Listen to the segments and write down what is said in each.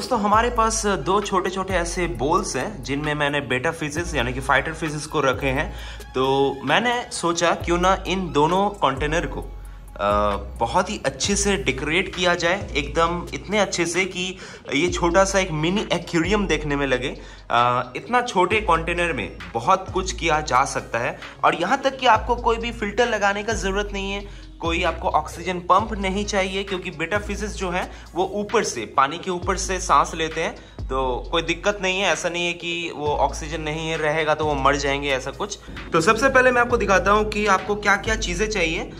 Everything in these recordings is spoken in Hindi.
दोस्तों हमारे पास दो छोटे छोटे ऐसे बोल्स हैं जिनमें मैंने बेटा फिशेस यानी कि फाइटर फिशेस को रखे हैं। तो मैंने सोचा क्यों ना इन दोनों कंटेनर को बहुत ही अच्छे से डेकोरेट किया जाए, एकदम इतने अच्छे से कि ये छोटा सा एक मिनी एक्वेरियम देखने में लगे। इतना छोटे कंटेनर में बहुत कुछ किया जा सकता है और यहाँ तक कि आपको कोई भी फिल्टर लगाने का ज़रूरत नहीं है, कोई आपको ऑक्सीजन पंप नहीं चाहिए, क्योंकि बेटा फिशेस जो हैं वो ऊपर से पानी के ऊपर से सांस लेते हैं, तो कोई दिक्कत नहीं है। ऐसा नहीं है कि वो ऑक्सीजन नहीं रहेगा तो वो मर जाएंगे, ऐसा कुछ। तो सबसे पहले मैं आपको दिखाता हूँ कि आपको क्या क्या चीज़ें चाहिए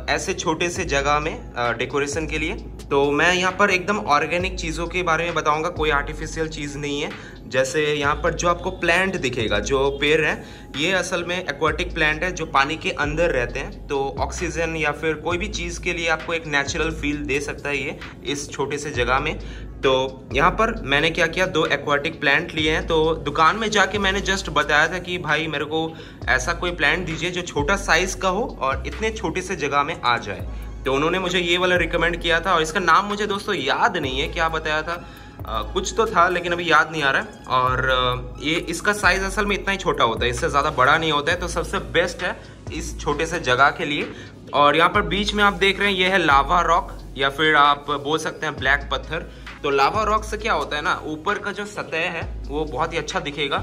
ऐसे छोटे से जगह में डेकोरेशन के लिए। तो मैं यहाँ पर एकदम ऑर्गेनिक चीज़ों के बारे में बताऊँगा, कोई आर्टिफिशियल चीज़ नहीं है। जैसे यहाँ पर जो आपको प्लांट दिखेगा, जो पेड़ है, ये असल में एक्वाटिक प्लांट है जो पानी के अंदर रहते हैं। तो ऑक्सीजन या फिर कोई भी चीज़ के लिए आपको एक नेचुरल फील दे सकता है ये इस छोटे से जगह में। तो यहाँ पर मैंने क्या किया, दो एक्वाटिक प्लांट लिए हैं। तो दुकान में जाके मैंने जस्ट बताया था कि भाई मेरे को ऐसा कोई प्लांट दीजिए जो छोटा साइज़ का हो और इतने छोटे से जगह में आ जाए। तो उन्होंने मुझे ये वाला रिकमेंड किया था और इसका नाम मुझे दोस्तों याद नहीं है क्या बताया था, कुछ तो था लेकिन अभी याद नहीं आ रहा है। और ये इसका साइज़ असल में इतना ही छोटा होता है, इससे ज़्यादा बड़ा नहीं होता है। तो सबसे बेस्ट है इस छोटे से जगह के लिए। और यहाँ पर बीच में आप देख रहे हैं ये है लावा रॉक या फिर आप बोल सकते हैं ब्लैक पत्थर। तो लावा रॉक से क्या होता है ना, ऊपर का जो सतह है वो बहुत ही अच्छा दिखेगा।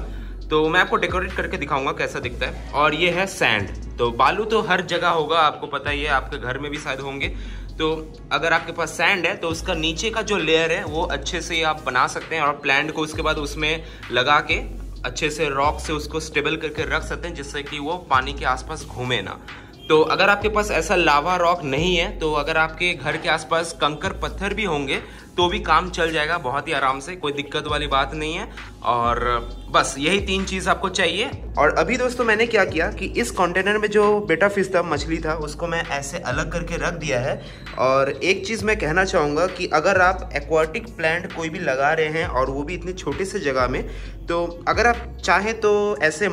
तो मैं आपको डेकोरेट करके दिखाऊंगा कैसा दिखता है। और ये है सैंड। तो बालू तो हर जगह होगा, आपको पता ही है, आपके घर में भी शायद होंगे। तो अगर आपके पास सैंड है तो उसका नीचे का जो लेयर है वो अच्छे से आप बना सकते हैं और प्लांट को उसके बाद उसमें लगा के अच्छे से रॉक से उसको स्टेबल करके रख सकते हैं, जिससे कि वो पानी के आसपास घूमे ना। तो अगर आपके पास ऐसा लावा रॉक नहीं है, तो अगर आपके घर के आसपास कंकर पत्थर भी होंगे तो भी काम चल जाएगा बहुत ही आराम से, कोई दिक्कत वाली बात नहीं है। और बस यही तीन चीज़ आपको चाहिए। और अभी दोस्तों मैंने क्या किया कि इस कंटेनर में जो बेटा फिश था, मछली था, उसको मैं ऐसे अलग करके रख दिया है। और एक चीज़ मैं कहना चाहूँगा कि अगर आप एक्वाटिक प्लांट कोई भी लगा रहे हैं और वो भी इतनी छोटी सी जगह में, तो अगर आप चाहें तो ऐसे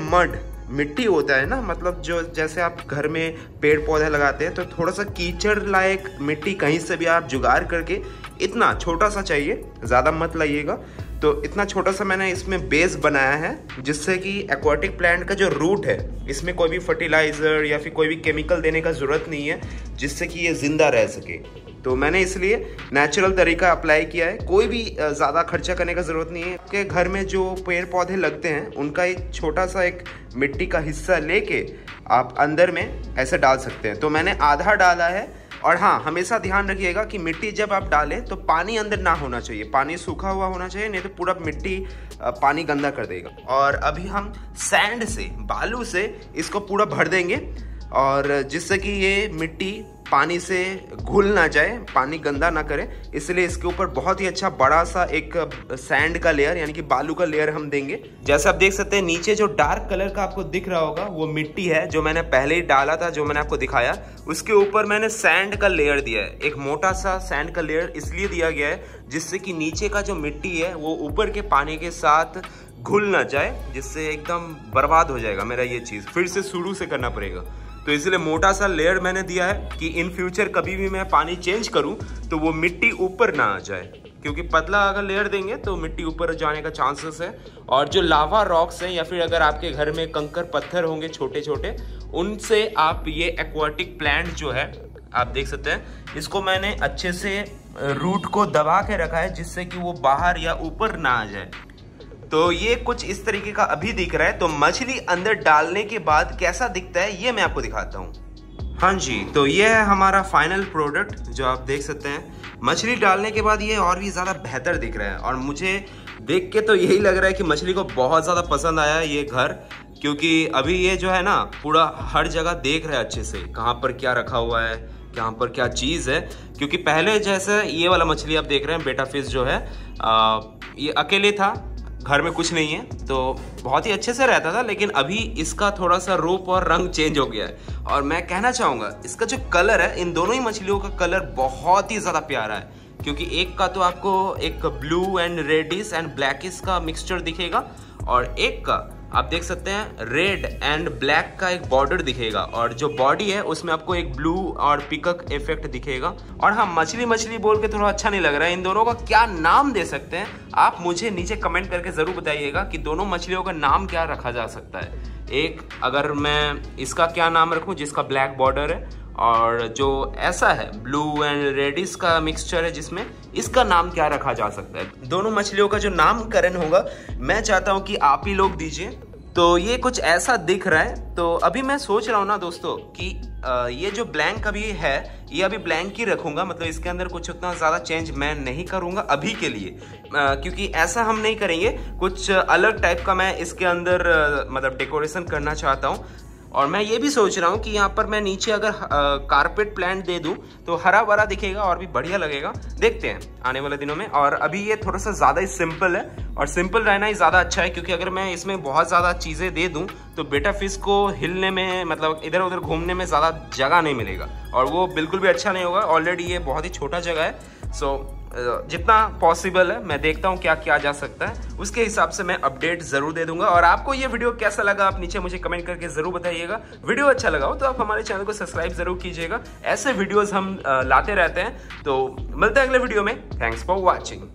मिट्टी होता है ना, मतलब जो जैसे आप घर में पेड़ पौधे लगाते हैं, तो थोड़ा सा कीचड़ लायक मिट्टी कहीं से भी आप जुगाड़ करके, इतना छोटा सा चाहिए, ज़्यादा मत लाइएगा। तो इतना छोटा सा मैंने इसमें बेस बनाया है, जिससे कि एक्वाटिक प्लांट का जो रूट है इसमें कोई भी फर्टिलाइज़र या फिर कोई भी केमिकल देने का ज़रूरत नहीं है, जिससे कि ये ज़िंदा रह सके। तो मैंने इसलिए नेचुरल तरीका अप्लाई किया है, कोई भी ज़्यादा खर्चा करने का ज़रूरत नहीं है। आपके घर में जो पेड़ पौधे लगते हैं उनका एक छोटा सा एक मिट्टी का हिस्सा लेके आप अंदर में ऐसे डाल सकते हैं। तो मैंने आधा डाला है। और हाँ, हमेशा ध्यान रखिएगा कि मिट्टी जब आप डालें तो पानी अंदर ना होना चाहिए, पानी सूखा हुआ होना चाहिए, नहीं तो पूरा मिट्टी पानी गंदा कर देगा। और अभी हम सैंड से, बालू से इसको पूरा भर देंगे, और जिससे कि ये मिट्टी पानी से घुल ना जाए, पानी गंदा ना करे, इसलिए इसके ऊपर बहुत ही अच्छा बड़ा सा एक सैंड का लेयर यानी कि बालू का लेयर हम देंगे। जैसे आप देख सकते हैं नीचे जो डार्क कलर का आपको दिख रहा होगा वो मिट्टी है, जो मैंने पहले ही डाला था, जो मैंने आपको दिखाया। उसके ऊपर मैंने सैंड का लेयर दिया है, एक मोटा सा सैंड का लेयर इसलिए दिया गया है जिससे कि नीचे का जो मिट्टी है वो ऊपर के पानी के साथ घुल ना जाए, जिससे एकदम बर्बाद हो जाएगा मेरा ये चीज़, फिर से शुरू से करना पड़ेगा। तो इसलिए मोटा सा लेयर मैंने दिया है कि इन फ्यूचर कभी भी मैं पानी चेंज करूं तो वो मिट्टी ऊपर ना आ जाए, क्योंकि पतला अगर लेयर देंगे तो मिट्टी ऊपर जाने का चांसेस है। और जो लावा रॉक्स हैं या फिर अगर आपके घर में कंकर पत्थर होंगे छोटे छोटे, उनसे आप ये एक्वाटिक प्लांट जो है आप देख सकते हैं, इसको मैंने अच्छे से रूट को दबा के रखा है, जिससे कि वो बाहर या ऊपर ना आ जाए। तो ये कुछ इस तरीके का अभी दिख रहा है। तो मछली अंदर डालने के बाद कैसा दिखता है ये मैं आपको दिखाता हूँ। हाँ जी, तो ये है हमारा फाइनल प्रोडक्ट जो आप देख सकते हैं। मछली डालने के बाद ये और भी ज़्यादा बेहतर दिख रहा है, और मुझे देख के तो यही लग रहा है कि मछली को बहुत ज़्यादा पसंद आया ये घर, क्योंकि अभी ये जो है ना पूरा हर जगह देख रहा है अच्छे से, कहाँ पर क्या रखा हुआ है, कहाँ पर क्या चीज़ है। क्योंकि पहले जैसे ये वाला मछली आप देख रहे हैं बेटा फिश जो है, ये अकेले था, घर में कुछ नहीं है, तो बहुत ही अच्छे से रहता था। लेकिन अभी इसका थोड़ा सा रूप और रंग चेंज हो गया है। और मैं कहना चाहूँगा इसका जो कलर है, इन दोनों ही मछलियों का कलर बहुत ही ज़्यादा प्यारा है, क्योंकि एक का तो आपको एक blue and reddish and blackish का मिक्सचर दिखेगा, और एक का आप देख सकते हैं रेड एंड ब्लैक का एक बॉर्डर दिखेगा और जो बॉडी है उसमें आपको एक ब्लू और पिकक इफेक्ट दिखेगा। और हाँ, मछली मछली बोल के थोड़ा अच्छा नहीं लग रहा है। इन दोनों का क्या नाम दे सकते हैं आप मुझे नीचे कमेंट करके जरूर बताइएगा कि दोनों मछलियों का नाम क्या रखा जा सकता है। एक अगर मैं इसका क्या नाम रखूं जिसका ब्लैक बॉर्डर है, और जो ऐसा है ब्लू एंड रेडिश का मिक्सचर है जिसमें, इसका नाम क्या रखा जा सकता है। दोनों मछलियों का जो नामकरण होगा मैं चाहता हूं कि आप ही लोग दीजिए। तो ये कुछ ऐसा दिख रहा है। तो अभी मैं सोच रहा हूँ ना दोस्तों कि ये जो ब्लैंक अभी है ये अभी ब्लैंक ही रखूंगा, मतलब इसके अंदर कुछ उतना ज़्यादा चेंज मैं नहीं करूंगा अभी के लिए, क्योंकि ऐसा हम नहीं करेंगे। कुछ अलग टाइप का मैं इसके अंदर मतलब डेकोरेशन करना चाहता हूँ। और मैं ये भी सोच रहा हूँ कि यहाँ पर मैं नीचे अगर कारपेट प्लांट दे दूँ तो हरा भरा दिखेगा और भी बढ़िया लगेगा। देखते हैं आने वाले दिनों में। और अभी ये थोड़ा सा ज़्यादा ही सिंपल है और सिंपल रहना ही ज़्यादा अच्छा है, क्योंकि अगर मैं इसमें बहुत ज़्यादा चीज़ें दे दूँ तो बेटा फिश को हिलने में, मतलब इधर उधर घूमने में ज़्यादा जगह नहीं मिलेगा और वो बिल्कुल भी अच्छा नहीं होगा। ऑलरेडी ये बहुत ही छोटा जगह है। सो जितना पॉसिबल है मैं देखता हूँ क्या किया जा सकता है, उसके हिसाब से मैं अपडेट जरूर दे दूंगा। और आपको ये वीडियो कैसा लगा आप नीचे मुझे कमेंट करके जरूर बताइएगा। वीडियो अच्छा लगा हो तो आप हमारे चैनल को सब्सक्राइब जरूर कीजिएगा। ऐसे वीडियोस हम लाते रहते हैं। तो मिलते हैं अगले वीडियो में। Thanks for watching.